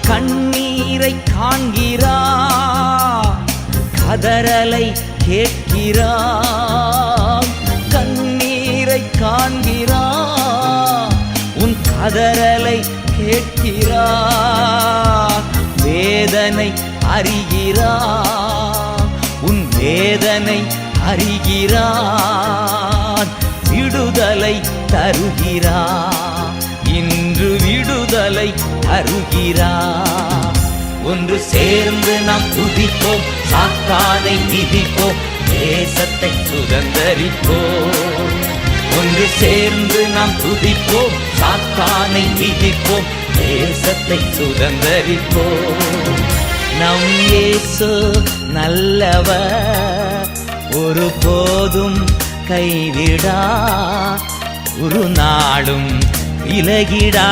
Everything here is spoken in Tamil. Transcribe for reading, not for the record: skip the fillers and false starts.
கண்ணீரை காண்கிறார், கதறலை கேட்கிறார். கண்ணீரை காண்கிறார், உன் கதறலை கேட்கிறார். வேதனை அறிகிறார், உன் வேதனை அறிகிறார். விடுதலை தருகிறார், இன்று விடுதலை தருகிறார். ஒன்று சேர்ந்து நாம் துதிப்போம், சாத்தானை மிதிப்போம், தேசத்தை சுதந்தரிப்போம். ஒன்று சேர்ந்து நாம் துதிப்போம், சாத்தானை மிதிப்போம், தேசத்தை சுதந்தரிப்போம். நம் இயேசு நல்லவர், ஒருபோதும் கைவிடா, ஒரு நாளும் விலகிடா.